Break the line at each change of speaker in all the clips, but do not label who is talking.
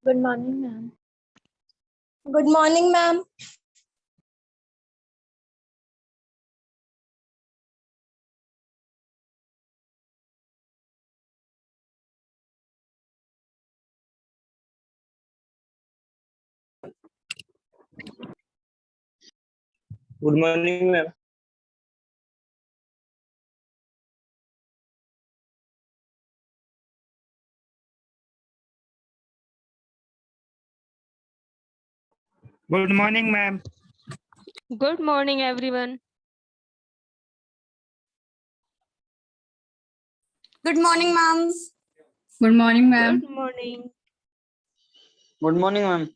Good morning, ma'am.
Good morning, ma'am.
Good morning, ma'am.
Good morning, ma'am.
Good morning, everyone.
Good morning, ma'am.
Good morning, ma'am.
Good morning.
Good morning, ma'am.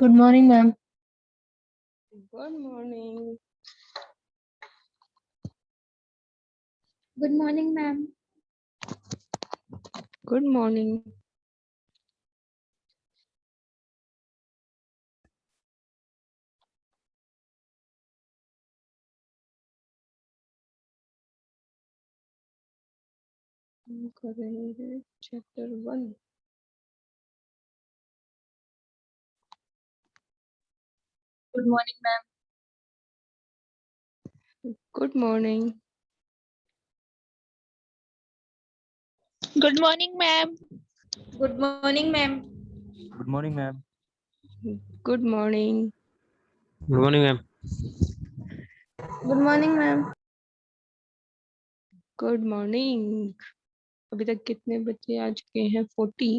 Good morning, ma'am.
Good morning.
Good morning, ma'am.
Good morning. हम कर रहे हैं chapter 1.
Good morning, ma'am.
Good morning.
Good morning, ma'am.
Good morning, ma'am.
Good morning, ma'am.
Good morning.
Good morning, ma'am.
Good morning, ma'am.
Good morning. अभी तक कितने बच्चे आ चुके हैं? 40.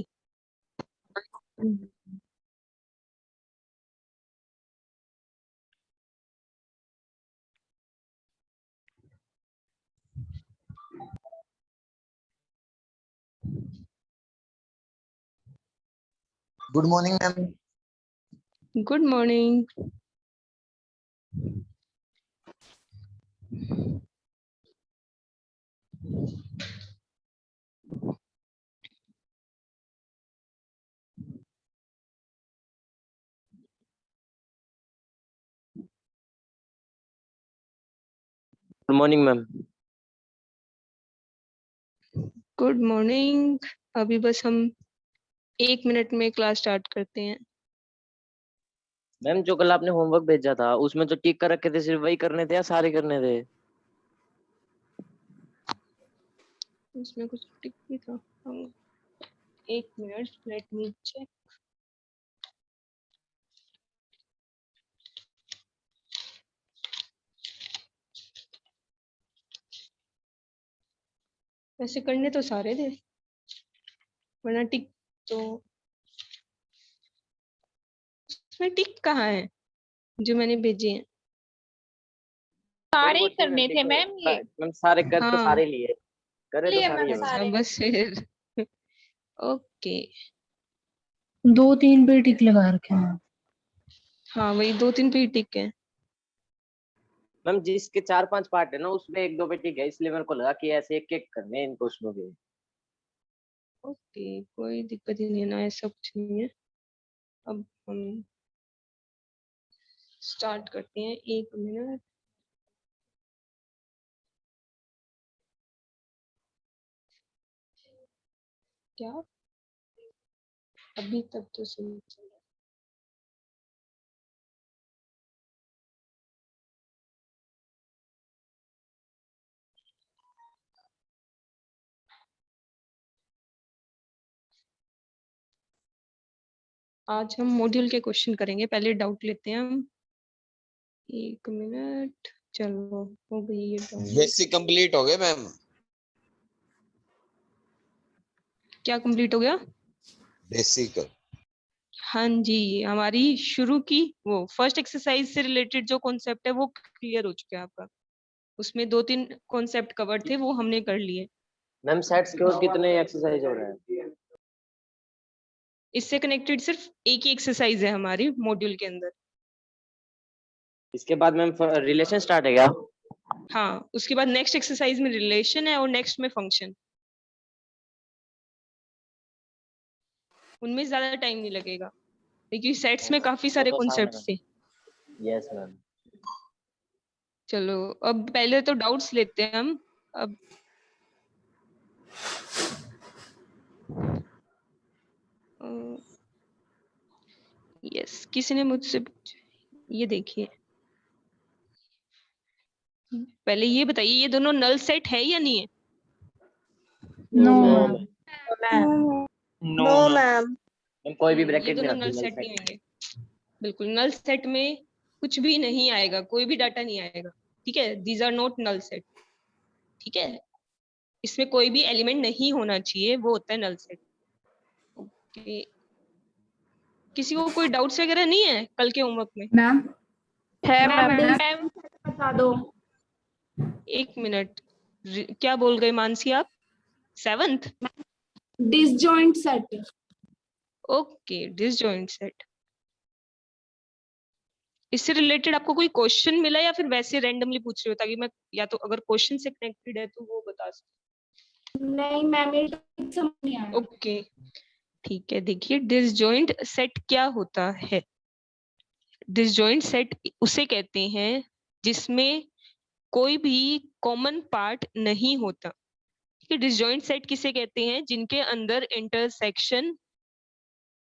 Good morning, ma'am.
Good morning.
Good morning, ma'am.
Good morning. अभी बस हम 1 minute में क्लास स्टार्ट करते हैं.
मैम जो कल आपने होमवर्क भेजा था उसमें तो टिक कर रखे थे, सिर्फ वही करने थे या सारे करने थे?
इसमें कुछ टिक भी था. हम 1 मिनट, लेट मी चेक. वैसे करने तो सारे थे, वरना टिक तो इसमें टिक कहाँ है जो मैंने भेजे हैं?
सारे ही करने थे मैम ये.
मैम सारे कर तो
हाँ.
सारे लिए करे तो
लिए
सारे
मैम
ही है।
सारे.
बस फिर ओके.
2-3 पे टिक लगा रखे हैं।
हाँ, वही 2-3 पे ही टिक है.
मैम जिसके 4-5 पार्ट है ना उसमें 1-2 पे टिक है, इसलिए मेरे को लगा कि ऐसे एक एक करने हैं इनको उसमें भी।
ओके, कोई दिक्कत ही नहीं है ना, ऐसा कुछ नहीं है. अब हम स्टार्ट करते हैं. 1 मिनट. क्या अभी तक तो सही चल रहा है. आज हम मॉड्यूल के क्वेश्चन करेंगे. पहले डाउट लेते हैं हम. 1 मिनट. चलो हो गई ये डाउनलोड.
बेसिक कंप्लीट हो गए मैम?
क्या कंप्लीट हो गया?
बेसिक।
हाँ जी, हमारी शुरू की वो फर्स्ट एक्सरसाइज से रिलेटेड जो कॉन्सेप्ट है वो क्लियर हो चुका है आपका. उसमें 2-3 कॉन्सेप्ट कवर थे, वो हमने कर लिए.
मैम सेट्स के और कितने एक्सरसाइज हो रहे हैं?
इससे कनेक्टेड सिर्फ एक ही एक्सरसाइज है हमारी मॉड्यूल के अंदर।
इसके बाद मैम रिलेशन स्टार्ट है क्या?
हाँ, उसके बाद नेक्स्ट एक्सरसाइज में रिलेशन है और नेक्स्ट में फंक्शन। उनमें ज्यादा टाइम नहीं लगेगा क्योंकि सेट्स में काफी सारे कॉन्सेप्ट्स थे।
Yes ma'am.
चलो अब पहले तो डाउट्स लेते हैं हम। अब यस, किसी ने मुझसे ये देखिए, पहले ये बताइए ये दोनों नल सेट है या नहीं है?
No,
ma'am.
ma'am.
No ma'am.
कोई भी
ये
ब्रैकेट नहीं
दोनों
होती
नल
null
सेट
set
नहीं होंगे। बिल्कुल, नल सेट में कुछ भी नहीं आएगा, कोई भी डाटा नहीं आएगा। ठीक है, these are not null set. ठीक है, इसमें कोई भी एलिमेंट नहीं होना चाहिए, वो होता है नल सेट। ओके, किसी को कोई डाउट्स वगैरह नहीं है कल के होमवर्क में?
Ma'am.
है
Ma'am,
मैम।
मैम
बता दो।
एक मिनट, क्या बोल गए मानसी आप? 7th?
Disjoint set.
Okay, disjoint set. इससे रिलेटेड आपको कोई क्वेश्चन मिला या फिर वैसे रैंडमली पूछ रहे हो ताकि मैं या तो अगर क्वेश्चन से कनेक्टेड है तो वो बता सकूं?
नहीं मैम, ये समझ नहीं आया।
ओके ठीक है, देखिए डिसजॉइंट सेट क्या होता है। डिसजॉइंट सेट उसे कहते हैं जिसमें कोई भी कॉमन पार्ट नहीं होता। ठीक है, डिसजॉइंट सेट किसे कहते हैं? जिनके अंदर इंटरसेक्शन,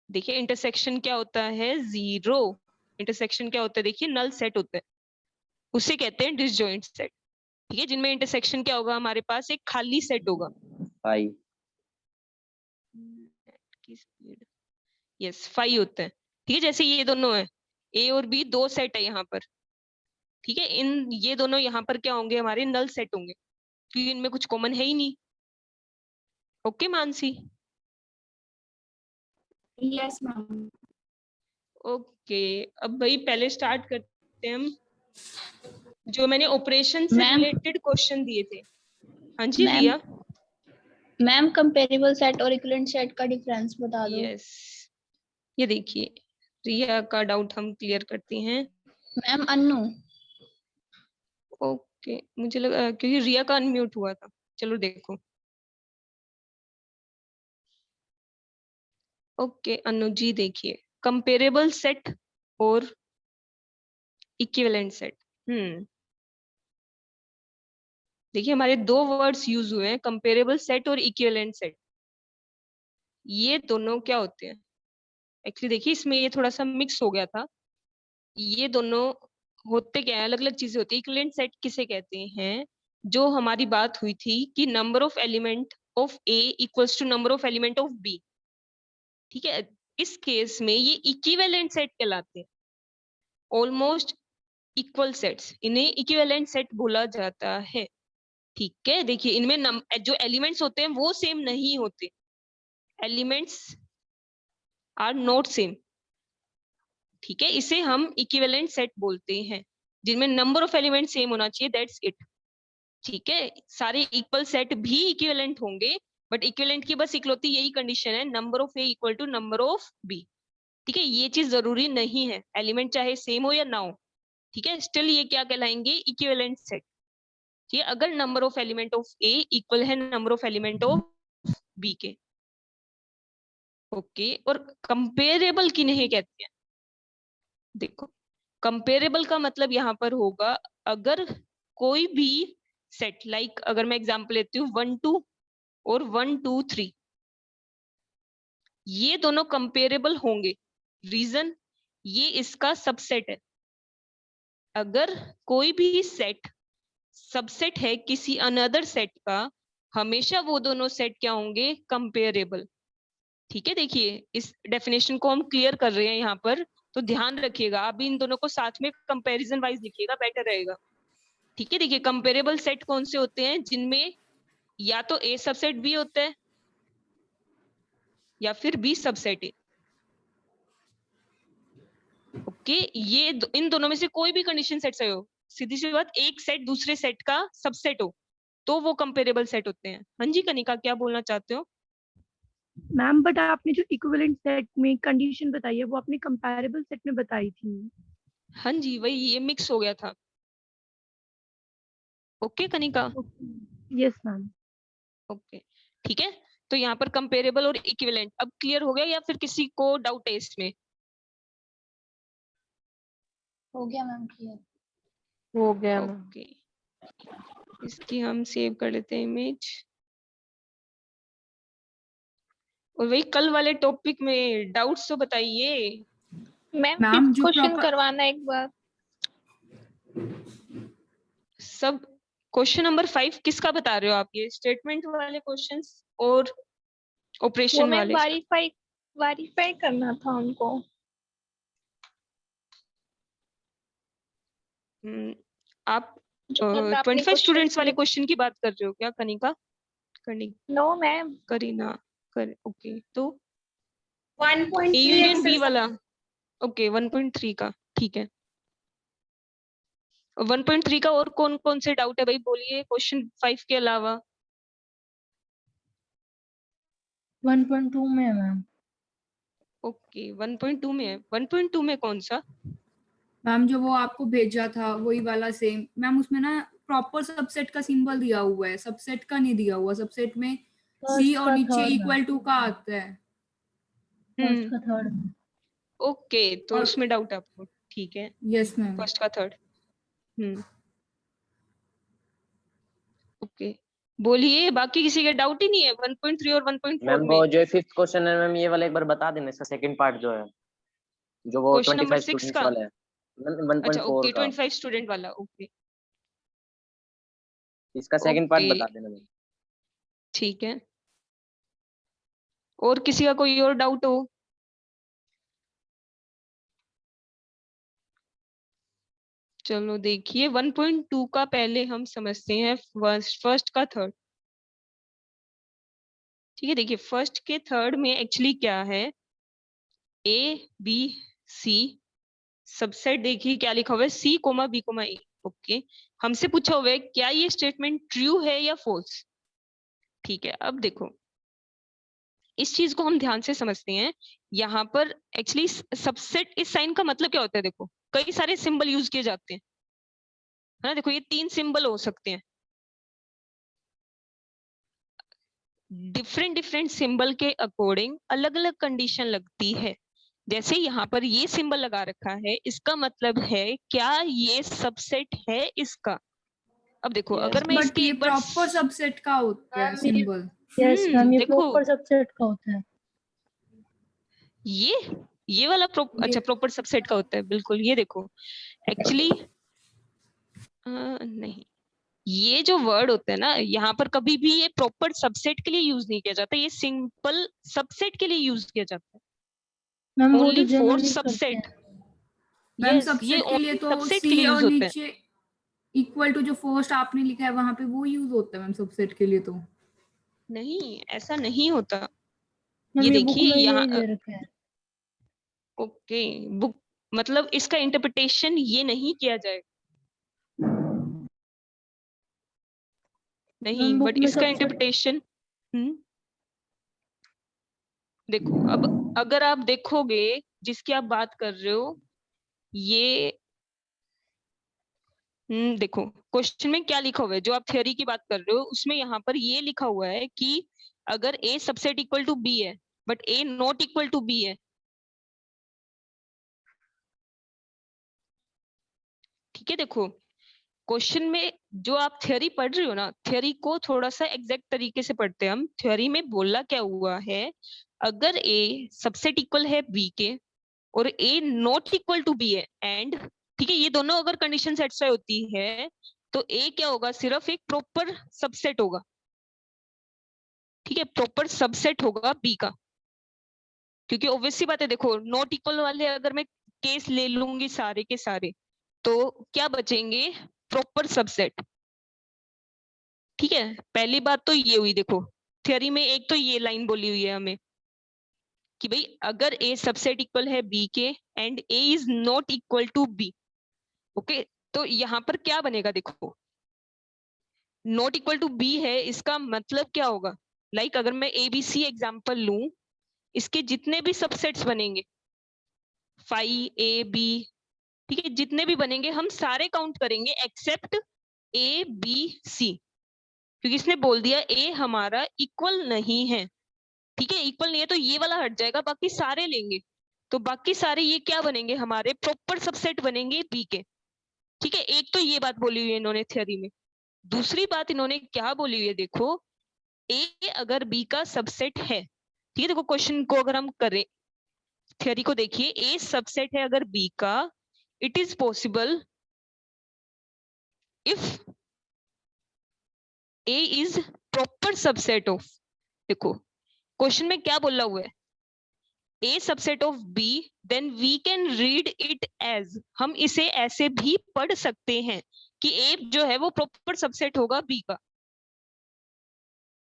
देखिए इंटरसेक्शन क्या होता है? 0। इंटरसेक्शन क्या होता है? देखिए नल सेट होता है, उसे कहते हैं डिसजॉइंट सेट। ठीक है, जिनमें इंटरसेक्शन क्या होगा? हमारे पास एक खाली सेट होगा।
5।
यस 5 होता है। ठीक है, जैसे ये दोनों है ए और बी, 2 सेट है यहाँ पर। ठीक है, इन ये दोनों यहाँ पर क्या होंगे? हमारे नल सेट होंगे क्योंकि इनमें कुछ कॉमन है ही नहीं। Okay Mansi?
Yes ma'am.
Okay, अब भाई पहले स्टार्ट करते हैं हम। जो मैंने ऑपरेशन से
मैम।
रिलेटेड क्वेश्चन दिए थे। हाँ जी
मैम।
रिया।
मैम, कंपेरेबल सेट और इक्विवेलेंट सेट का डिफरेंस बता दो।
यस, ये देखिए रिया का डाउट हम क्लियर करते हैं।
मैम, अन्नू।
ओके, मुझे लगा क्योंकि रिया का अनम्यूट हुआ था। चलो देखो। ओके अनु जी, देखिए कंपेरेबल सेट और इक्विवेलेंट सेट। देखिए हमारे 2 वर्ड्स यूज हुए हैं, कंपेरेबल सेट और इक्विवेलेंट सेट। ये दोनों क्या होते हैं? एक्चुअली देखिए इसमें ये थोड़ा सा मिक्स हो गया था। ये दोनों होते क्या है? अलग अलग चीजें होती है। इक्विवेलेंट सेट किसे कहते हैं? जो हमारी बात हुई थी कि number of element of A equals to number of element of B. ठीक है, इस केस में ये इक्विवेलेंट सेट कहलाते हैं। ऑलमोस्ट इक्वल सेट्स, इन्हें इक्विवेलेंट सेट बोला जाता है। ठीक है, देखिए इनमें जो एलिमेंट्स होते हैं वो सेम नहीं होते। Elements are not same. ठीक है, इसे हम इक्विवेलेंट सेट बोलते हैं जिनमें नंबर ऑफ एलिमेंट सेम होना चाहिए, दैट्स इट। ठीक है, सारे इक्वल सेट भी इक्विवेलेंट होंगे, बट इक्विवेलेंट की बस इकलौती यही कंडीशन है, number of A equal to number of B. ठीक है, ये चीज जरूरी नहीं है, एलिमेंट चाहे सेम हो या ना हो। ठीक है, स्टिल ये क्या कहलाएंगे? Equivalent set. ठीक है, अगर number of element of A equal है number of element of B के। ओके, और कंपेरेबल किन्हें कहते हैं? देखो कंपेरेबल का मतलब यहाँ पर होगा अगर कोई भी सेट, लाइक अगर मैं एग्जांपल लेती हूँ 1 2 और 1 2 3, ये दोनों कंपेरेबल होंगे। रीजन, ये इसका सबसेट है। अगर कोई भी सेट सबसेट है किसी अनदर सेट का, हमेशा वो दोनों सेट क्या होंगे? कंपेरेबल। ठीक है, देखिए इस डेफिनेशन को हम क्लियर कर रहे हैं यहाँ पर, तो ध्यान रखिएगा। आप भी इन दोनों को साथ में कंपैरिजन वाइज लिखिएगा, बेटर रहेगा। ठीक है, देखिए कंपेरेबल सेट कौन से होते हैं? जिनमें या तो ए सबसेट बी होता है या फिर बी सबसेट ए। ओके, ये इन दोनों में से कोई भी कंडीशन सेट सही हो, सीधी सी बात, एक सेट दूसरे सेट का सबसेट हो, तो वो कंपेरेबल सेट होते हैं। हाँ जी कनिका, क्या बोलना चाहते हो?
मैम बट आपने जो इक्विवेलेंट सेट में कंडीशन बताई है वो आपने कंपैरेबल सेट में बताई थी।
हाँ जी, वही ये मिक्स हो गया था। Okay Kanika?
Yes ma'am.
Okay ठीक है, तो यहाँ पर कंपेरेबल और इक्विवेलेंट अब क्लियर हो गया या फिर किसी को डाउट है इसमें?
हो गया मैम क्लियर।
हो गया मैम।
ओके, इसकी हम सेव कर लेते हैं इमेज। और वही कल वाले टॉपिक में डाउट्स तो बताइए।
मैम
मैम
फिफ्थ
जो
क्वेश्चन
proper-
करवाना एक बार।
सब क्वेश्चन नंबर 5 किसका बता रहे हो आप? ये स्टेटमेंट वाले क्वेश्चंस और
वो
ऑपरेशन
मैम
वाले?
वेरीफाई करना था उनको।
आप
जो कल आपने
25 स्टूडेंट्स वाले
क्वेश्चन।
क्वेश्चन की बात कर रहे हो क्या कनिका?
नो मैम,
करीना कर ओके, तो
1.3
ए यूनियन बी वाला। ओके 1.3 का ठीक है। 1.3 का और कौन कौन से डाउट है भाई, बोलिए क्वेश्चन 5 के अलावा।
1.2 में है मैम।
ओके 1.2 में है। 1.2 में कौन सा?
मैम जो वो आपको भेजा था वही वाला सेम मैम, उसमें ना प्रॉपर सबसेट का सिंबल दिया हुआ है, सबसेट का नहीं दिया हुआ। सबसेट में सी और नीचे इक्वल टू का आता है।
फर्स्ट का थर्ड।
ओके तो
और-
उसमें डाउट है आपको, ठीक है।
Yes ma'am.
फर्स्ट का थर्ड। ओके बोलिए, बाकी किसी के डाउट ही नहीं है 1.3 और 1.4
मैम
में?
वो जो 5th क्वेश्चन है मैम, ये वाला एक बार बता देना, इसका सेकंड पार्ट जो है, जो वो
क्वेश्चन नंबर
25
6
स्टूडेंट्स
का?
वाला है मैम,
अच्छा
1.4
ओके
का।
25 स्टूडेंट वाला। ओके
इसका सेकंड पार्ट
ओके
बता देना मैम।
ठीक है, और किसी का कोई और डाउट हो? चलो देखिए 1.2 का पहले हम समझते हैं फर्स्ट का थर्ड। ठीक है, देखिए फर्स्ट के थर्ड में एक्चुअली क्या है, ए बी सी सबसेट, देखिए क्या लिखा हुआ है, सी कोमा बी कोमा ए। ओके, हमसे पूछा हुआ है क्या ये स्टेटमेंट ट्रू है या फॉल्स। ठीक है, अब देखो इस चीज को हम ध्यान से समझते हैं। यहाँ पर एक्चुअली सबसेट इस साइन का मतलब क्या होता है, देखो कई सारे सिंबल यूज किए जाते हैं, है ना। देखो ये 3 सिंबल हो सकते हैं, डिफरेंट डिफरेंट सिंबल के अकॉर्डिंग अलग अलग कंडीशन लगती है। जैसे यहाँ पर ये सिंबल लगा रखा है, इसका मतलब है क्या ये सबसेट है इसका। अब देखो अगर मैं
बट
इसके
ये
एक बार
प्रॉपर सबसेट का होता है सिंबल।
यस मैम, ये
देखो
प्रॉपर सबसेट का होता है।
ये वाला अच्छा प्रॉपर सबसेट का होता है, बिल्कुल। ये देखो एक्चुअली नहीं, ये जो वर्ड होता है ना यहाँ पर कभी भी ये प्रॉपर सबसेट के लिए यूज नहीं किया जाता, ये सिंपल सबसेट के लिए यूज किया जाता है।
मैम वो तो
only for
generally
subset.
Ma'am
yes, ये
सबसेट के लिए
ओनली
तो
सबसेट के
सी
लिए
और
यूज होता है।
नीचे इक्वल टू जो फर्स्ट आपने लिखा है वहां पे वो यूज होता है मैम सबसेट के लिए तो।
नहीं ऐसा नहीं होता।
मैम
ये
ये बुक
देखिए
में
यहाँ
यही दे रखा है।
ओके बुक मतलब इसका इंटरप्रिटेशन ये नहीं किया जाएगा, नहीं,
मैम बुक
बट
में
इसका
सबसेट।
इंटरप्रिटेशन देखो अब अगर आप देखोगे जिसकी आप बात कर रहे हो ये देखो क्वेश्चन में क्या लिखा हुआ है, जो आप थ्योरी की बात कर रहे हो उसमें यहाँ पर ये लिखा हुआ है कि अगर A subset equal to B है but A not equal to B है। ठीक है, देखो क्वेश्चन में जो आप थ्योरी पढ़ रहे हो ना, थ्योरी को थोड़ा सा एग्जैक्ट तरीके से पढ़ते हैं हम। थ्योरी में बोला क्या हुआ है, अगर ए सबसेट इक्वल है बी के और ए नॉट इक्वल टू बी है एंड ठीक है, ये दोनों अगर कंडीशन सेटिस्फाई होती है तो ए क्या होगा, सिर्फ एक प्रॉपर सबसेट होगा। ठीक है, प्रॉपर सबसेट होगा बी का, क्योंकि ऑब्वियसली बात है, देखो नॉट इक्वल वाले अगर मैं केस ले लूंगी सारे के सारे तो क्या बचेंगे, प्रॉपर सबसेट। ठीक है, पहली बात तो ये हुई। देखो थ्योरी में एक तो ये लाइन बोली हुई है हमें कि भाई अगर ए सबसेट इक्वल है बी के and A is not equal to B. Okay, तो यहाँ पर क्या बनेगा, देखो नॉट इक्वल टू बी है, इसका मतलब क्या होगा, लाइक अगर मैं ABC एग्जांपल लूं, इसके जितने भी सबसेट्स बनेंगे, फाई A B, ठीक है, जितने भी बनेंगे हम सारे काउंट करेंगे एक्सेप्ट A B C, क्योंकि इसने बोल दिया A हमारा इक्वल नहीं है, ठीक है, इक्वल नहीं है तो ये वाला हट जाएगा, बाकी सारे लेंगे, तो बाकी सारे ये क्या बनेंगे, हमारे प्रॉपर सबसेट बनेंगे B के, ठीक है। एक तो ये बात बोली हुई है इन्होंने थ्योरी में। दूसरी बात इन्होंने क्या बोली हुई है, देखो A अगर B का सबसेट है, ठीक है, देखो क्वेश्चन को अगर हम करें, थ्योरी को देखिए, A सबसेट है अगर B का, it is possible if A is proper subset of, देखो क्वेश्चन में क्या बोला हुआ है, A subset of B, then we can read it as, हम इसे ऐसे भी पढ़ सकते हैं कि A जो है वो प्रॉपर सबसेट होगा B का,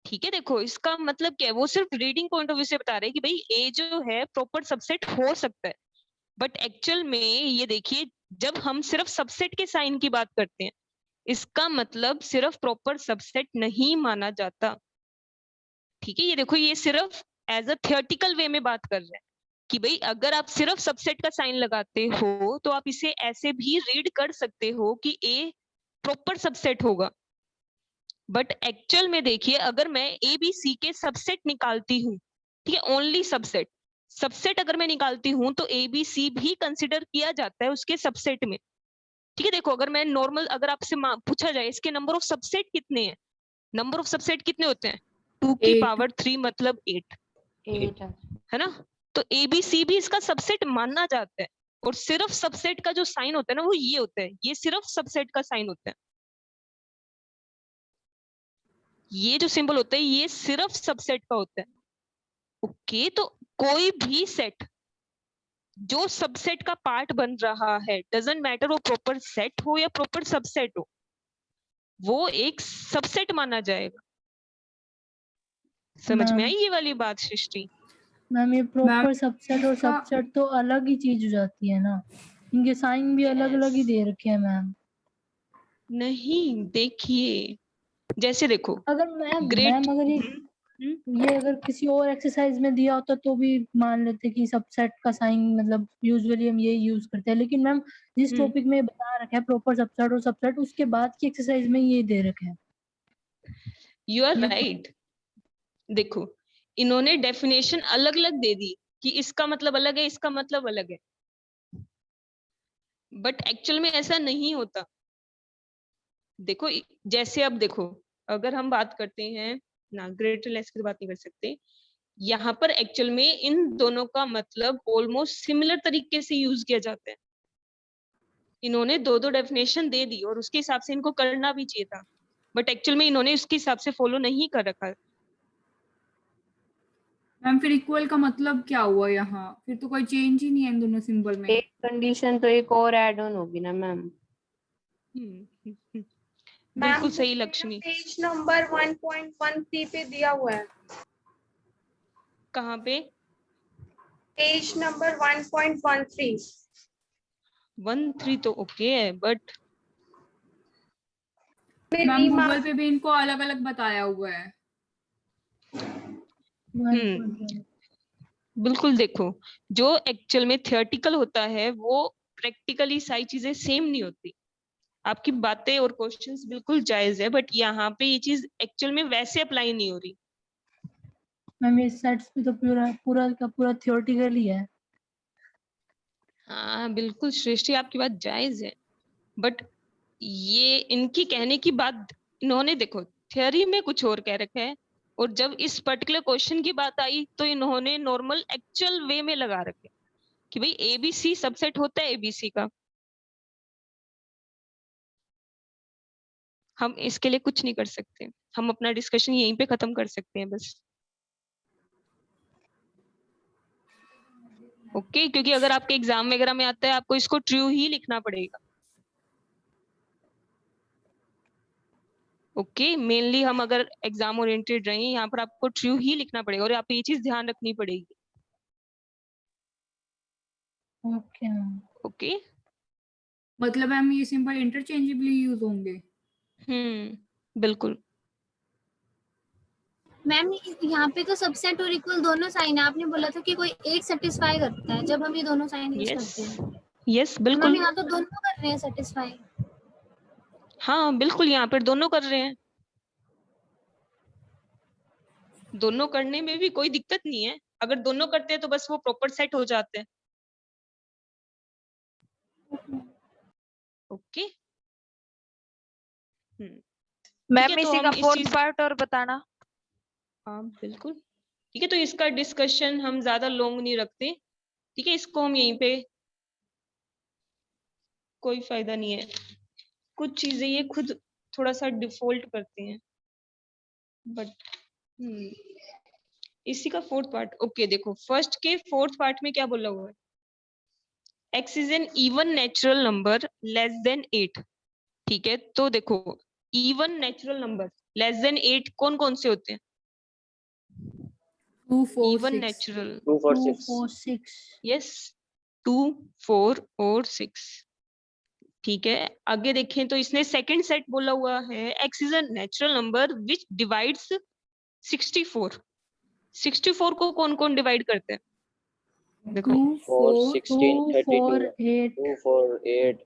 ठीक है। देखो इसका मतलब क्या है, वो सिर्फ रीडिंग पॉइंट ऑफ व्यू से बता रहे हैं कि भाई A जो है प्रॉपर सबसेट हो सकता है, बट एक्चुअल में ये देखिए, जब हम सिर्फ सबसेट के साइन की बात करते हैं, इसका मतलब सिर्फ प्रॉपर सबसेट नहीं माना जाता, ठीक है। ये देखो ये सिर्फ एज अ थियोरेटिकल वे में बात कर रहे हैं कि भाई अगर आप सिर्फ सबसेट का साइन लगाते हो तो आप इसे ऐसे भी रीड कर सकते हो कि A प्रॉपर सबसेट होगा, बट एक्चुअल में देखिए अगर मैं ABC के सबसेट निकालती हूँ, ठीक है, ओनली सबसेट, सबसेट अगर मैं निकालती हूँ तो ABC भी कंसिडर किया जाता है उसके सबसेट में, ठीक है। देखो अगर मैं नॉर्मल, अगर आपसे पूछा जाए इसके नंबर ऑफ सबसेट कितने हैं, नंबर ऑफ सबसेट कितने होते हैं, 2 की
8
पावर 3 मतलब 8 है ना, तो ABC भी इसका सबसेट माना जाता है, और सिर्फ सबसेट का जो साइन होता है ना वो ये होता है, ये सिर्फ सबसेट का साइन होता है, ये जो सिंबल होता है ये सिर्फ सबसेट का होता है, ओके। तो कोई भी सेट जो सबसेट का पार्ट बन रहा है, डजंट मैटर वो प्रॉपर सेट हो या प्रॉपर सबसेट हो, वो एक सबसेट माना जाएगा। समझ में आई ये वाली बात सृष्टि?
मैम ये प्रॉपर सबसेट और
इसका-
सबसेट तो अलग ही चीज हो जाती है ना, इनके साइन भी अलग अलग ही दे रखे हैं मैम।
नहीं देखिए, जैसे देखो
अगर मैम
ग्रेट,
अगर ये अगर किसी और एक्सरसाइज में दिया होता तो भी मान लेते कि सबसेट का साइन, मतलब यूजुअली हम ये यूज करते हैं, लेकिन मैम जिस टॉपिक में बता रखा है प्रॉपर सबसेट और सबसेट, उसके बाद की एक्सरसाइज में ये दे रखे हैं।
You are right. देखो इन्होंने डेफिनेशन अलग अलग दे दी कि इसका मतलब अलग है, इसका मतलब अलग है, बट एक्चुअल में ऐसा नहीं होता। देखो जैसे अब देखो, अगर हम बात करते हैं ना, ग्रेटर लेस की बात नहीं कर सकते, यहाँ पर एक्चुअल में इन दोनों का मतलब ऑलमोस्ट सिमिलर तरीके से यूज किया जाता है। इन्होंने दो दो डेफिनेशन दे दी और उसके हिसाब से इनको करना भी चाहिए था, बट एक्चुअल में इन्होंने उसके हिसाब से फॉलो नहीं कर रखा।
मैम फिर इक्वल का मतलब क्या हुआ यहाँ, फिर तो कोई चेंज ही नहीं है इन दोनों सिंबल में।
एक कंडीशन तो एक और ऐड ऑन होगी ना मैम।
बिल्कुल सही लक्ष्मी।
पेज नंबर 1.13 पे दिया हुआ है।
कहाँ पे?
Page number 1.13।
13 तो ओके है, बट
मैम गूगल पे भी इनको अलग अलग बताया हुआ है।
बिल्कुल देखो, जो एक्चुअल में थियोरेटिकल होता है वो प्रैक्टिकली सारी चीजें सेम नहीं होती। आपकी बातें और क्वेश्चंस बिल्कुल जायज है, बट यहाँ पे ये चीज एक्चुअल में वैसे अप्लाई नहीं हो रही।
मैम ये सेट्स भी तो पूरा पूरा का पूरा थियोरेटिकल ही है।
हाँ बिल्कुल सृष्टि, आपकी बात जायज है, बट ये इनकी कहने की बात, इन्होंने देखो थ्योरी में कुछ और कह रखा है, और जब इस पर्टिकुलर क्वेश्चन की बात आई तो इन्होंने नॉर्मल एक्चुअल वे में लगा रखे कि भाई ABC सबसेट होता है ABC का। हम इसके लिए कुछ नहीं कर सकते, हम अपना डिस्कशन यहीं पे खत्म कर सकते हैं बस। ओके क्योंकि अगर आपके एग्जाम वगैरह में आता है आपको इसको ट्रू ही लिखना पड़ेगा। ओके मेनली हम अगर एग्जाम ओरिएंटेड रहे, यहाँ पर आपको ट्रू ही लिखना पड़ेगा और आपको ये चीज ध्यान रखनी पड़ेगी।
ओके
ओके
मतलब मैम ये सिंबल इंटरचेंजेबली यूज होंगे।
बिल्कुल।
मैम यहाँ पे तो सबसेट और इक्वल दोनों साइन है, आपने बोला था कि कोई एक सेटिस्फाई करता है जब हम ये दोनों साइन यूज
यस
करते हैं।
यस
मैम
बिल्कुल,
यहाँ तो दोनों कर रहे हैं सेटिस्फाई।
हाँ बिल्कुल, यहाँ पर दोनों कर रहे हैं, दोनों करने में भी कोई दिक्कत नहीं है। अगर दोनों करते हैं तो बस वो प्रॉपर सेट हो जाते हैं। ओके,
मैम
तो
इसी
हम
का
इस
फोर्थ
चीज,
पार्ट और बताना।
हाँ बिल्कुल ठीक है, तो इसका डिस्कशन हम ज्यादा लॉन्ग नहीं रखते, ठीक है, इसको हम यहीं पे, कोई फायदा नहीं है, कुछ चीजें ये खुद थोड़ा सा डिफॉल्ट करते हैं, बट इसी का फोर्थ पार्ट। ओके देखो, फर्स्ट के फोर्थ पार्ट में क्या बोला हुआ है, x is an even natural number less than 8, ठीक है, तो देखो even natural number less than 8 कौन कौन से होते हैं?
2 4
इवन
6
नेचुरल,
2 4
2
6
4 6
यस 2 4 और 6, ठीक है। आगे देखें तो इसने सेकंड सेट बोला हुआ है x is a natural number which divides 64, 64 को कौन कौन डिवाइड करते हैं? देखो
2
4
4
16
2
32
4 8
2 4 8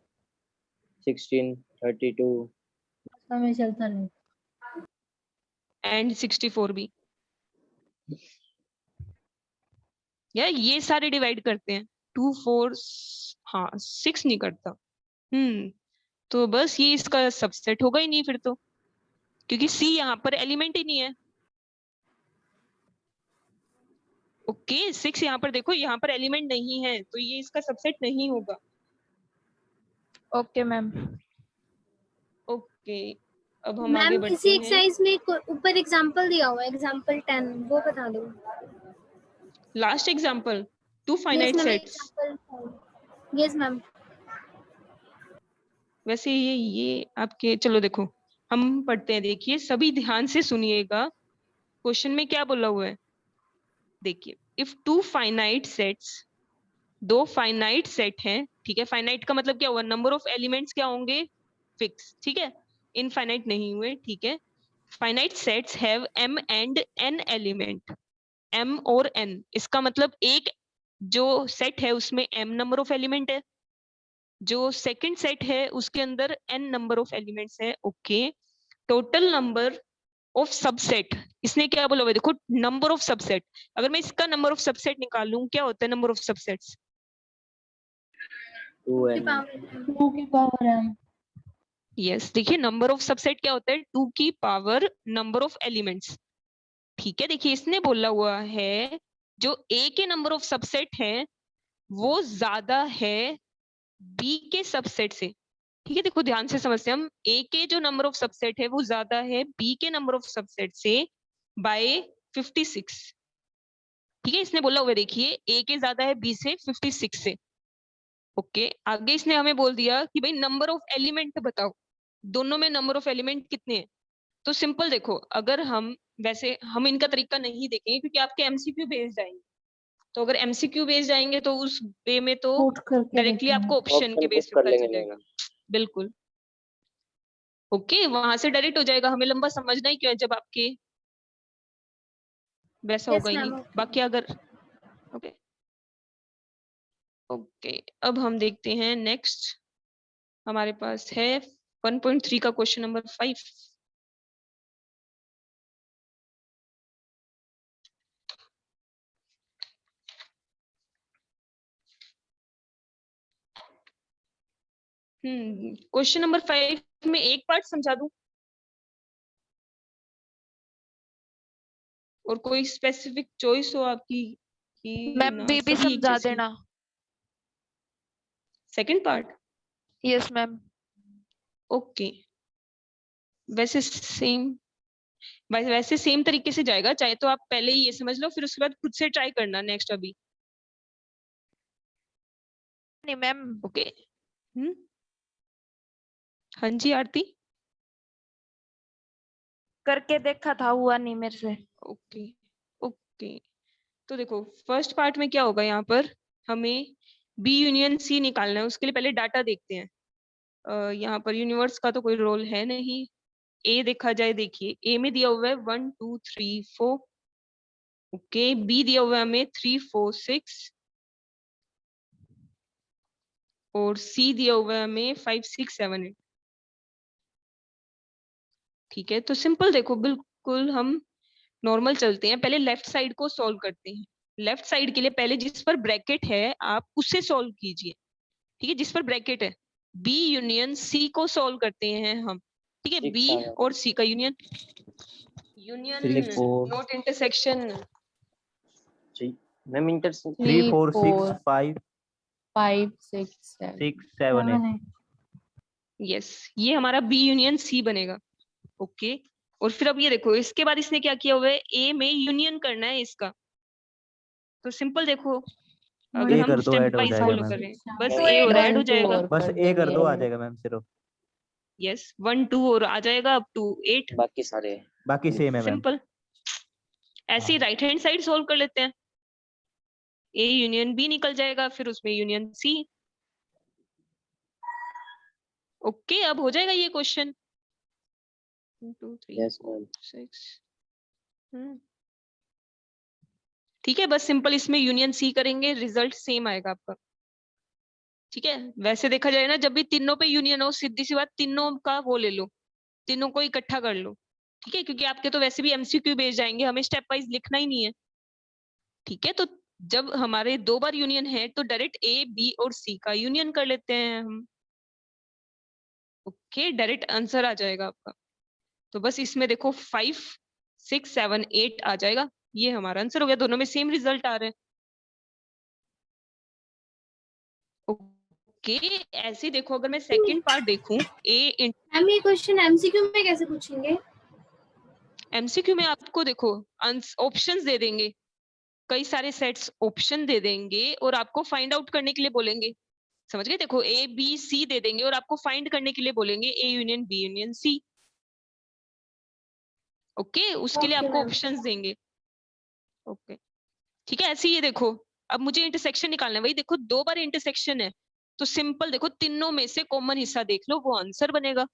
16 32
समय चलता रहे।
एंड 64 भी, या ये सारे डिवाइड करते हैं, 2 4, हाँ 6 नहीं करता। तो बस ये इसका सबसेट होगा ही नहीं फिर तो, क्योंकि C यहाँ पर एलिमेंट ही नहीं है। ओके 6 यहाँ पर देखो, यहाँ पर एलिमेंट नहीं है, तो ये इसका सबसेट नहीं होगा।
Okay ma'am.
ओके, अब हम आगे
मैम
बढ़ते
इसी
हैं।
एक्सरसाइज में ऊपर एग्जांपल दिया हुआ है, एग्जांपल 10 वो बता दो।
Last example, two
yes
finite
ma'am,
sets.
Example yes ma'am.
वैसे ये आपके, चलो देखो हम पढ़ते हैं, देखिए सभी ध्यान से सुनिएगा, क्वेश्चन में क्या बोला हुआ है। देखिए, इफ टू फाइनाइट सेट्स, दो फाइनाइट सेट हैं, ठीक है, फाइनाइट का मतलब क्या हुआ, नंबर ऑफ एलिमेंट्स क्या होंगे, फिक्स, ठीक है, इनफाइनाइट नहीं हुए, ठीक है। Finite sets have m and n element, m और n, इसका मतलब एक जो सेट है उसमें m नंबर ऑफ एलिमेंट है, जो सेकंड सेट है उसके अंदर n नंबर ऑफ एलिमेंट्स है। Okay, total number of subset, इसने क्या बोला हुआ है, देखो नंबर ऑफ सबसेट, अगर मैं इसका नंबर ऑफ सबसेट निकालूं क्या होता है नंबर ऑफ सबसेट्स?
2 की पावर m।
यस, देखिए नंबर ऑफ सबसेट क्या होता है, 2 की पावर नंबर ऑफ एलिमेंट्स, ठीक है। देखिए इसने बोला हुआ है जो A के नंबर ऑफ सबसेट है वो ज्यादा है B के सबसेट से, ठीक है। देखो ध्यान से समझते हैं हम, A के जो नंबर ऑफ सबसेट है वो ज्यादा है B के नंबर ऑफ सबसेट से बाय 56, ठीक है, इसने बोला हुआ है, देखिए A के ज्यादा है B से 56 से। ओके, आगे इसने हमें बोल दिया कि भाई नंबर ऑफ एलिमेंट बताओ, दोनों में नंबर ऑफ एलिमेंट कितने हैं। तो सिंपल देखो, अगर हम, वैसे हम इनका तरीका नहीं देखेंगे क्योंकि आपके एमसीक्यू बेस्ड आएंगे, तो अगर एमसीक्यू बेस्ड आएंगे तो उस वे में तो
पुट करके
डायरेक्टली
देखेंगे।
आपको ऑप्शन के
ऑप्शन
बेस
पुट
पे
कर
पता
लेंगे
चलेगा,
लेना।
बिल्कुल। ओके, वहां से डायरेक्ट हो जाएगा, हमें लंबा समझना ही क्यों है जब आपके वैसा
यस
होगा ही नहीं।
मैम।
बाकी अगर ओके ओके, अब हम देखते हैं नेक्स्ट, हमारे पास है 1.3 का क्वेश्चन नंबर 5। क्वेश्चन नंबर 5 में एक पार्ट समझा दूं और कोई स्पेसिफिक चॉइस हो आपकी कि
मैम
ना
बीबी
सभी एक
समझा
जैसे?
देना।
Second part,
yes ma'am.
Okay, वैसे सेम, वैसे सेम तरीके से जाएगा, चाहे तो आप पहले ही ये समझ लो फिर उसके बाद खुद से ट्राई करना नेक्स्ट अभी।
नहीं मैम,
ओके, हाँ जी आरती।
करके देखा था, हुआ नहीं मेरे से।
ओके ओके, तो देखो फर्स्ट पार्ट में क्या होगा, यहाँ पर हमें B यूनियन C निकालना है, उसके लिए पहले डाटा देखते हैं। यहाँ पर यूनिवर्स का तो कोई रोल है नहीं, ए देखा जाए, देखिए ए में दिया हुआ है 1 2 3 4, ओके, बी दिया हुआ है हमें 3 4 6 और सी दिया हुआ है हमें 5 6 7 8। ठीक है, तो सिंपल देखो, बिल्कुल हम नॉर्मल चलते हैं, पहले लेफ्ट साइड को सॉल्व करते हैं। लेफ्ट साइड के लिए पहले जिस पर ब्रैकेट है आप उससे सॉल्व कीजिए, ठीक है, जिस पर ब्रैकेट है। बी यूनियन सी को सॉल्व करते हैं हम, ठीक है, बी और सी का union, not intersection.
Ma'am intersection
3 4 6 5 5 6 7
7 8।
Yes, ये हमारा बी यूनियन सी बनेगा, ओके। और फिर अब ये देखो, इसके बाद इसने क्या किया हुआ है, ए में यूनियन करना है इसका। तो सिंपल देखो, अगर हम स्टेप वाइज फॉलो कर रहे हैं, बस ए और ऐड हो जाएगा,
बस ए कर दो, आ जाएगा
मैम सिर्फ,
यस 1 2 और आ जाएगा अप टू 8,
बाकी सारे
बाकी सेम है मैम।
सिंपल। ऐसे ही राइट हैंड साइड सोल्व कर लेते हैं, ए यूनियन बी निकल जाएगा, फिर उसमें यूनियन सी, ओके। अब हो जाएगा ये क्वेश्चन 1 2 3
यस
4
मैम
6। ठीक है, बस सिंपल इसमें यूनियन सी करेंगे, रिजल्ट सेम आएगा आपका, ठीक है। वैसे देखा जाए ना, जब भी तीनों पे यूनियन हो, सीधी सी बात, तीनों का वो ले लो, तीनों को इकट्ठा कर लो, ठीक है, क्योंकि आपके तो वैसे भी एमसीक्यू बेस जाएंगे, हमें स्टेप वाइज लिखना ही नहीं है, ठीक है। तो जब हमारे 2 बार यूनियन है तो डायरेक्ट ए बी और सी का यूनियन कर लेते हैं हम, ओके, डायरेक्ट आंसर आ जाएगा आपका। तो बस इसमें देखो 5 6 7 8 आ जाएगा, ये हमारा आंसर हो गया, दोनों में सेम रिजल्ट आ रहे हैं, ओके। ऐसे देखो, अगर मैं सेकंड पार्ट देखूं, ए
मैम ये क्वेश्चन एमसीक्यू में कैसे पूछेंगे?
एमसीक्यू में आपको देखो ऑप्शंस दे देंगे, कई सारे सेट्स ऑप्शन दे देंगे और आपको फाइंड आउट करने के लिए बोलेंगे, समझ गए? देखो ए बी सी दे देंगे और आपको फाइंड करने के लिए बोलेंगे A union B union C, okay, उसके लिए आपको ऑप्शंस देंगे, ओके, ठीक है। ऐसे ही ये देखो, अब मुझे इंटरसेक्शन निकालना है, वही देखो 2 बार इंटरसेक्शन है, तो सिंपल देखो, तीनों में से कॉमन हिस्सा देख लो, वो आंसर बनेगा,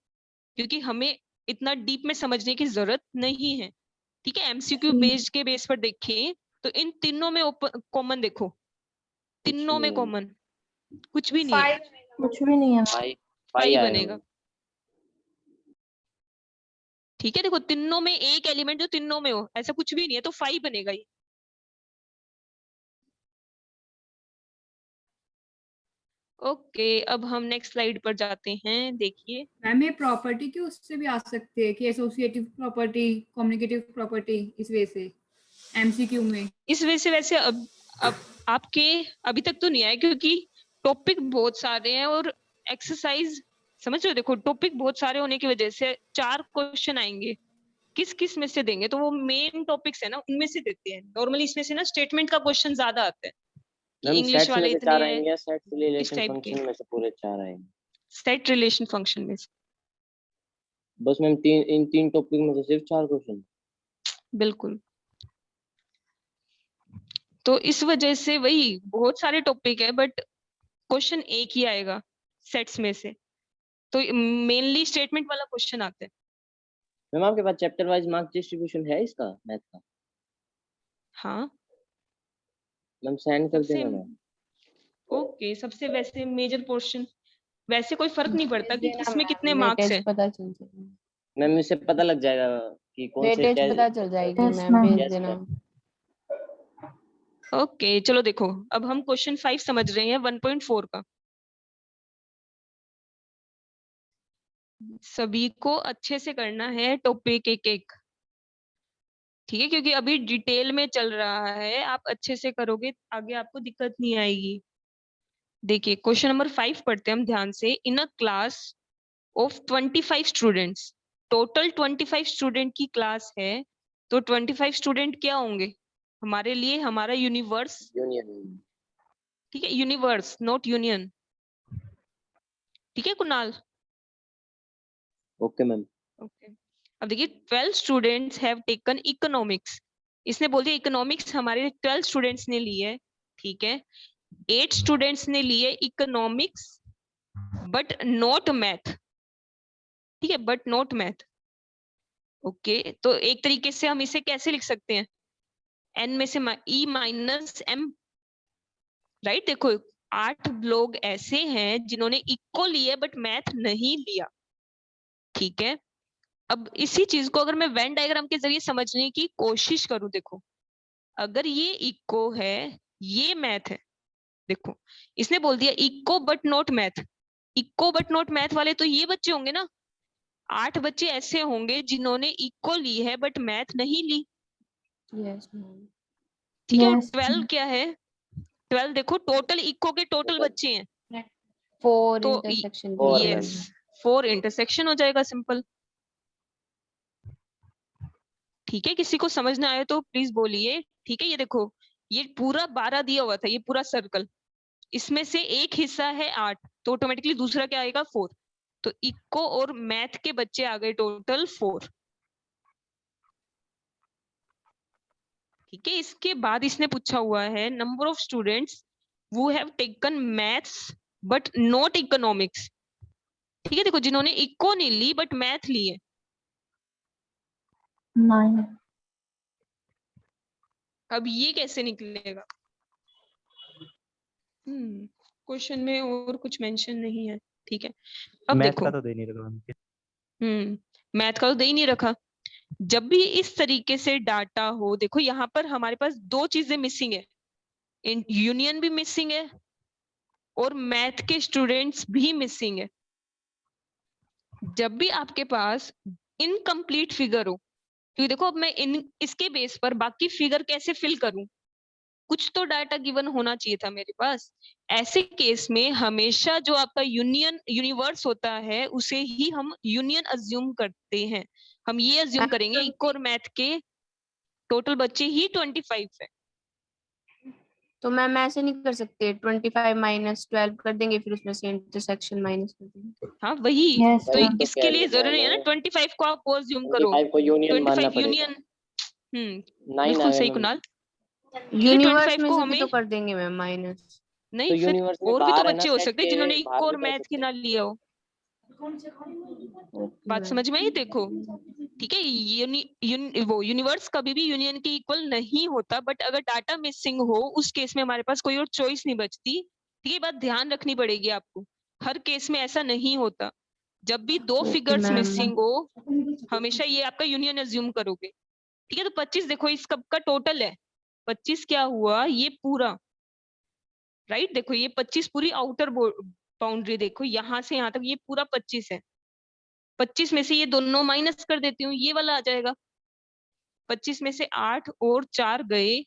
क्योंकि हमें इतना डीप में समझने की जरूरत नहीं है, ठीक है। एमसीक्यू बेस्ड के बेस पर देखें तो इन तीनों में कॉमन देखो, तीनों में कॉमन कुछ भी नहीं है,
कुछ भी नहीं है,
5 बनेगा, ठीक है। देखो तीनों में एक एलिमेंट जो तीनों में हो, ऐसा कुछ भी नहीं है, तो 5 बनेगा ये, ओके। अब हम नेक्स्ट स्लाइड पर जाते हैं, देखिए
मैम ये प्रॉपर्टी की उससे भी आ सकते हैं कि एसोसिएटिव प्रॉपर्टी, कम्युनिकेटिव प्रॉपर्टी, इस वे से एमसीक्यू में,
इस वजह से वैसे अब आपके अभी तक तो नहीं आया, क्योंकि टॉपिक बहुत सारे हैं और एक्सरसाइज, समझ रहे हो, देखो टॉपिक बहुत सारे होने की वजह से 4 क्वेश्चन आएंगे, किस किस में से देंगे, तो वो मेन टॉपिक्स है ना, उनमें से देते हैं। नॉर्मली इसमें से ना स्टेटमेंट का क्वेश्चन ज्यादा आता है, इंग्लिश वाले इतने
4 आएंगे, सेट
इस
रिलेशन
टाइप
फंक्शन
के,
में से पूरे 4 आएंगे,
सेट रिलेशन फंक्शन में से,
बस मैम इन 3 टॉपिक में से सिर्फ 4 क्वेश्चन,
बिल्कुल। तो इस वजह से वही बहुत सारे टॉपिक है, बट क्वेश्चन एक ही आएगा सेट्स में से, तो मेनली स्टेटमेंट वाला क्वेश्चन आता है।
मैम आपके पास चैप्टर वाइज मार्क डिस्ट्रीब्यूशन है इसका मैथ का?
हाँ
मैम सेंड कर
सबसे,
देना मैम।
ओके, सबसे वैसे मेजर पोर्शन, वैसे कोई फर्क नहीं पड़ता कि किसमें कितने मार्क्स
वेटेज
है,
पता चल जाएगा,
मैम इससे पता लग जाएगा कि कौन से
वेटेज पता चल जाएगी मैम, भेज देना।
ओके। चलो देखो, अब हम क्वेश्चन 5 समझ रहे हैं 1.4 का, सभी को अच्छे से करना है टॉपिक एक एक, ठीक है, क्योंकि अभी डिटेल में चल रहा है, आप अच्छे से करोगे आगे आपको दिक्कत नहीं आएगी। देखिए क्वेश्चन नंबर 5 पढ़ते हैं हम ध्यान से। In a class of 25 students, total 25 student की क्लास है, तो 25 स्टूडेंट क्या होंगे हमारे लिए, हमारा यूनिवर्स,
यूनियन,
ठीक है, यूनिवर्स नॉट यूनियन, ठीक है कुणाल,
ओके मैम,
ओके। अब देखिए 12 स्टूडेंट्स हैव टेकन इकोनॉमिक्स, इसने बोल दिया इकोनॉमिक्स हमारे 12 स्टूडेंट्स ने ली है, ठीक है। 8 स्टूडेंट्स ने लिए इकोनॉमिक्स बट नॉट मैथ, ठीक है, बट नॉट मैथ, ओके, तो एक तरीके से हम इसे कैसे लिख सकते हैं, n में से e माइनस m, राइट। देखो 8 लोग ऐसे हैं जिन्होंने इको लिए बट मैथ नहीं लिया, ठीक है। अब इसी चीज को अगर मैं वेन डायग्राम के जरिए समझने की कोशिश करूं, देखो अगर ये इको है, ये मैथ है, देखो इसने बोल दिया eco but not math, eco but not math वाले तो ये बच्चे होंगे ना, 8 बच्चे ऐसे होंगे जिन्होंने इको ली है बट मैथ नहीं ली,
यस मैम।
ठीक है।
Yes,
12 क्या है, 12 देखो टोटल इको के टोटल बच्चे हैं,
4
तो
इंटरसेक्शन।
यस 4 इंटरसेक्शन हो जाएगा, सिंपल, ठीक है। किसी को समझ ना आए तो प्लीज बोलिए, ठीक है। ये देखो ये पूरा 12 दिया हुआ था, ये पूरा सर्कल, इसमें से एक हिस्सा है 8, तो ऑटोमेटिकली दूसरा क्या आएगा 4, तो इको और मैथ के बच्चे आ गए टोटल 4, ठीक है। इसके बाद इसने पूछा हुआ है number of students who have taken maths but not economics, ठीक है। देखो जिन्होंने इको नहीं ली बट मैथ ली है,
9.
अब ये कैसे निकलेगा, क्वेश्चन में और कुछ मेंशन नहीं है, ठीक है। अब
मैथ
देखो
का तो दे नहीं रखा,
मैथ का तो दे ही नहीं रखा। जब भी इस तरीके से डाटा हो, देखो यहाँ पर हमारे पास दो चीजें मिसिंग है, यूनियन भी मिसिंग है और मैथ के स्टूडेंट्स भी मिसिंग है। जब भी आपके पास इनकम्प्लीट फिगर हो, क्योंकि देखो अब मैं इसके बेस पर बाकी फिगर कैसे फिल करूं, कुछ तो डाटा गिवन होना चाहिए था मेरे पास। ऐसे केस में हमेशा जो आपका यूनिवर्स होता है उसे ही हम यूनियन अज्यूम करते हैं। हम ये अज्यूम करेंगे इको और मैथ के टोटल बच्चे ही 25 है।
तो मैम ऐसे नहीं कर सकते, 25 माइनस 12 कर देंगे, फिर उसमें से इंटरसेक्शन माइनस कर देंगे।
हाँ वही,
Yes,
तो
ma'am.
इसके लिए जरूरी है ना 25 को आप अज्यूम करो,
25 को यूनियन मानना
25
पड़ेगा।
यूनियन,
9
बिल्कुल
आएगा
सही
मैम।
कुणाल।
यूनिवर्स
25
में
को
से भी
हमें
तो कर देंगे मैम माइनस।
नहीं,
तो
फिर
यूनिवर्स में
और भी तो
बाहर है ना,
बच्चे हो
सेट
सकते हैं
के
जिन्होंने
बाहर
इको
भी
और
कर
मैथ के
सकते
ना
हैं।
लिया हो। बात समझ में आई, देखो ठीक है। वो यूनिवर्स कभी भी यूनियन के इक्वल नहीं होता, बट अगर डाटा मिसिंग हो उस केस में हमारे पास कोई और चॉइस नहीं बचती, ठीक है। बात ध्यान रखनी पड़ेगी आपको, हर केस में ऐसा नहीं होता। जब भी दो
Okay,
फिगर्स
ma'am.
मिसिंग हो, हमेशा ये आपका यूनियन अज्यूम करोगे, ठीक है। तो 25 देखो इस कब का टोटल है, 25 क्या हुआ, ये पूरा, राइट। देखो ये 25 पूरी आउटर बाउंड्री, देखो यहाँ से यहाँ तक ये पूरा 25 है। 25 में से ये दोनों माइनस कर देती हूँ, ये वाला आ जाएगा। 25 में से 8 और 4 गए,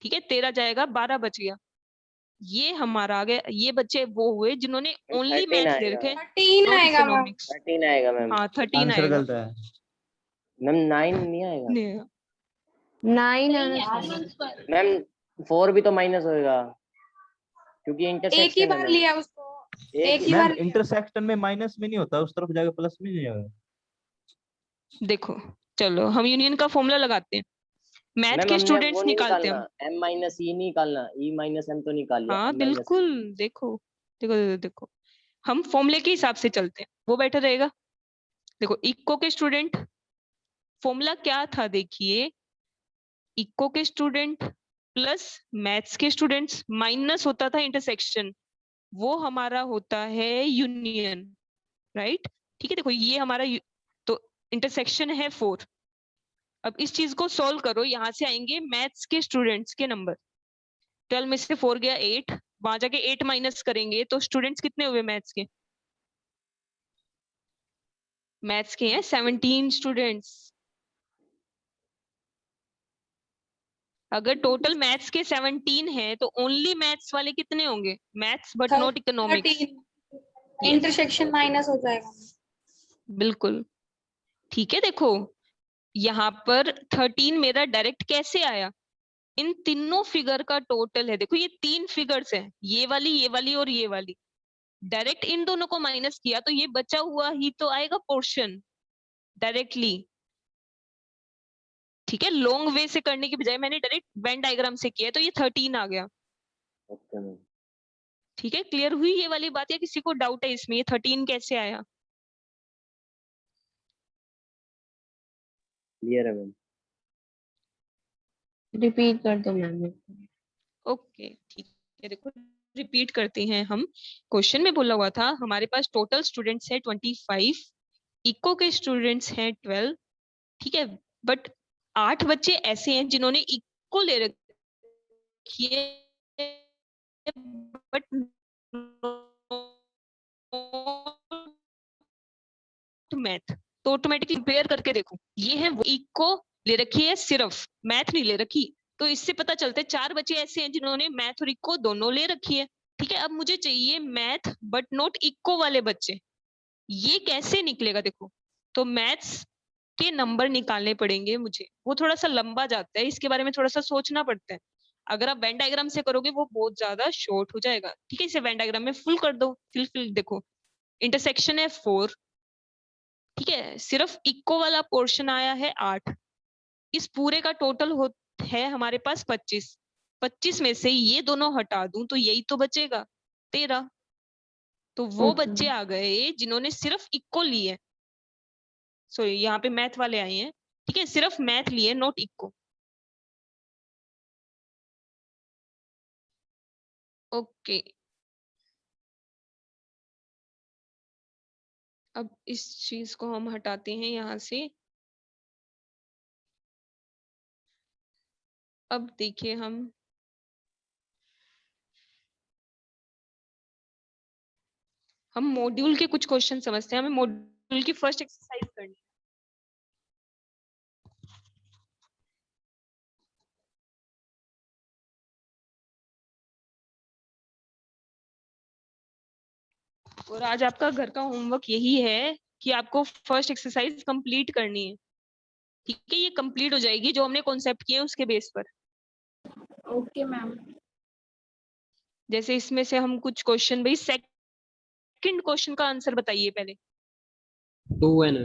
ठीक है, 13 जाएगा, 12 बच गया। ये हमारा आ गया, ये बच्चे वो हुए जिन्होंने ओनली
13
मैथ्स ले
आएगा।
रखे,
13
नॉट
आएगा मैम।
इकोनॉमिक्स।
13 आएगा मैम।
हाँ 13
आंसर
आएगा।
गलत है।
मैम 9 नहीं आएगा
9
नहीं
आना
यार,
चाहिए।
मैम। 4 भी तो माइनस होएगा क्योंकि
एक ही
इंटरसेक्शन है
बार
मैम।
लिया उसको, एक ही
मैम
बार लिया।
इंटरसेक्शन में माइनस में नहीं होता, उस तरफ जाके प्लस में नहीं जाएगा।
देखो चलो हम यूनियन का फॉर्मूला लगाते हैं, मैथ
मैम
के
हमने वो
स्टूडेंट्स
नहीं
निकालते
निकालना,
हैं हम।
m माइनस ई निकालना, e माइनस m तो निकाल लिया,
हाँ
m माइनस
बिल्कुल, देखो देखो देखो देखो, हम फॉर्मूले के हिसाब से चलते हैं, वो बेटर रहेगा। देखो इको के स्टूडेंट, फॉर्मूला क्या था देखिए, इको के स्टूडेंट प्लस मैथ्स के स्टूडेंट्स माइनस होता था इंटरसेक्शन, वो हमारा होता है यूनियन, राइट। ठीक है, देखो ये हमारा तो इंटरसेक्शन है 4। अब इस चीज को सॉल्व करो, यहां से आएंगे मैथ्स के स्टूडेंट्स के नंबर, 12 में से 4 गया 8, वहां जाके 8 माइनस करेंगे तो स्टूडेंट्स कितने हुए मैथ्स के, मैथ्स के हैं 17 स्टूडेंट्स। अगर टोटल मैथ्स के 17 है तो ओनली मैथ्स वाले कितने होंगे, maths but not economics.
13 intersection minus हो जाएगा।
बिल्कुल ठीक है। देखो यहाँ पर 13 मेरा डायरेक्ट कैसे आया, इन तीनों फिगर का टोटल है, देखो ये 3 फिगर्स है, ये वाली और ये वाली, डायरेक्ट इन दोनों को माइनस किया तो ये बचा हुआ ही तो आएगा पोर्शन डायरेक्टली, ठीक है। लॉन्ग वे से करने की बजाय मैंने डायरेक्ट वेन डायग्राम से किया तो ये 13 आ गया, ठीक है। क्लियर हुई ये वाली बात या किसी को डाउट है इसमें, ये 13 कैसे आया।
क्लियर है मैम।
रिपीट कर दो मैम।
ओके ठीक है, देखो रिपीट करते हैं हम। क्वेश्चन में बोला हुआ था हमारे पास टोटल स्टूडेंट्स है 25, इको के स्टूडेंट्स हैं 12, ठीक है, बट 8 बच्चे ऐसे हैं जिन्होंने इको ले रखी है बट मैथ। तो ऑटोमेटिकली कंपेयर करके देखो, ये है वो इको ले रखी है, सिर्फ मैथ नहीं ले रखी। तो इससे पता चलता है 4 बच्चे ऐसे हैं जिन्होंने मैथ और इको दोनों ले रखी है, ठीक है। अब मुझे चाहिए मैथ बट नॉट इको वाले बच्चे, ये कैसे निकलेगा? देखो, तो मैथ्स के नंबर निकालने पड़ेंगे मुझे, वो थोड़ा सा लंबा जाता है, इसके बारे में थोड़ा सा सोचना पड़ता है। अगर आप वेन डायग्राम से करोगे वो बहुत ज्यादा शॉर्ट हो जाएगा, ठीक है। इसे वेन डायग्राम में फुल कर दो, फिल देखो इंटरसेक्शन है 4, ठीक है, सिर्फ इको वाला पोर्शन आया है 8। इस पूरे का टोटल है हमारे पास 25। 25 में से ये दोनों हटा दूं तो यही तो बचेगा 13। तो वो बच्चे आ गए जिन्होंने सिर्फ इको ली है, सॉरी यहाँ पे मैथ वाले आए हैं, ठीक है, सिर्फ मैथ लिए नॉट इको। ओके, अब इस चीज को हम हटाते हैं यहाँ से। अब देखिए हम मॉड्यूल के कुछ क्वेश्चन समझते हैं। हमें मॉड्यूल की फर्स्ट एक्सरसाइज करनी है। और आज आपका घर का होमवर्क यही है कि आपको फर्स्ट एक्सरसाइज कंप्लीट करनी है, ठीक है। ये कंप्लीट हो जाएगी जो हमने कॉन्सेप्ट किए उसके बेस पर।
Okay ma'am.
जैसे इसमें से हम कुछ क्वेश्चन, भाई सेकंड क्वेश्चन का आंसर बताइए पहले।
2n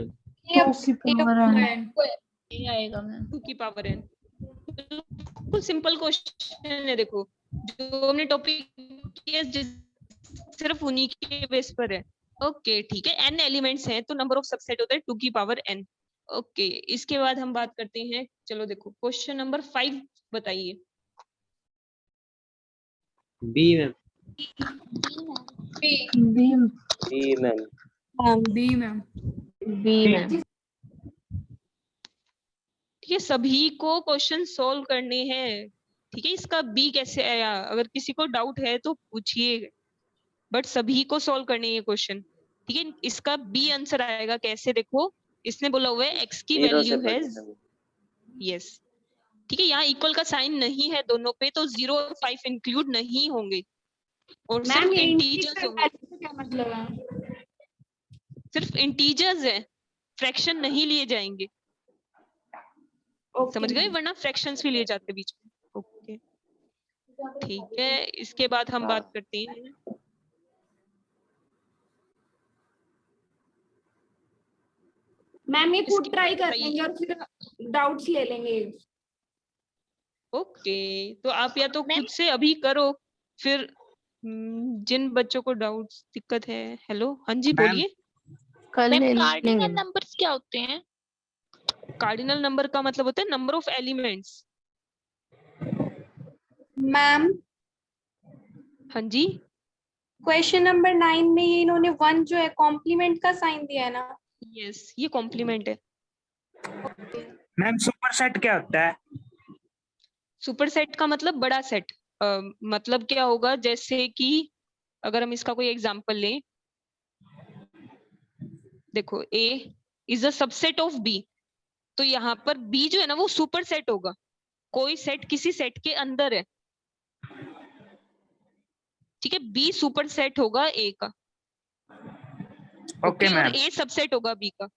ये आएगा मैम।
2 की पावर n, बिल्कुल सिंपल क्वेश्चन है। देखो जो हमने टॉपिक किया सिर्फ उन्हीं के बेस पर है। ओके ठीक है, n एलिमेंट्स हैं तो नंबर ऑफ सबसेट होता है 2 की पावर n। ओके, इसके बाद हम बात करते हैं, चलो देखो क्वेश्चन नंबर 5 बताइए।
B ma'am.
B
ma'am.
B ma'am.
ठीक है, सभी को क्वेश्चन सॉल्व करने हैं, ठीक है। इसका बी कैसे आया, अगर किसी को डाउट है तो पूछिए, बट सभी को सॉल्व करने हैं क्वेश्चन, ठीक है। इसका बी आंसर आएगा कैसे? देखो इसने बोला हुआ है x की वैल्यू है, यस, ठीक है, यहाँ इक्वल का साइन नहीं है दोनों पे, तो 0 और 5 इंक्लूड नहीं होंगे और सिर्फ इंटीजर्स होंगे।
क्या मतलब है?
सिर्फ इंटीजर्स है, फ्रैक्शन नहीं लिए जाएंगे, समझ गए, वरना फ्रैक्शंस भी लिए जाते बीच में। ओके ठीक है, इसके बाद हम बात करते हैं
मैम ये खुद
इसके
ट्राई
बाद
करेंगे और फिर डाउट्स ले लेंगे।
ओके, तो आप या तो खुद से अभी करो, फिर जिन बच्चों को डाउट्स दिक्कत है, हेलो हाँ जी बोलिए।
कार्डिनल नंबर्स क्या होते हैं?
कार्डिनल नंबर का मतलब होता है नंबर ऑफ एलिमेंट्स।
मैम
हाँ जी,
क्वेश्चन नंबर 9 में ये इन्होंने 1 जो है कॉम्प्लीमेंट का साइन दिया है ना?
यस, ये कॉम्प्लीमेंट है।
मैम सुपरसेट क्या होता है?
सुपरसेट का मतलब बड़ा सेट, मतलब क्या होगा, जैसे कि अगर हम इसका कोई एग्जांपल लें, देखो A is a subset of B, तो यहाँ पर B जो है ना वो सुपर सेट होगा, कोई सेट किसी सेट के अंदर है, ठीक है। B सुपर सेट होगा A का,
ओके
और
मैम।
A सबसेट होगा B का।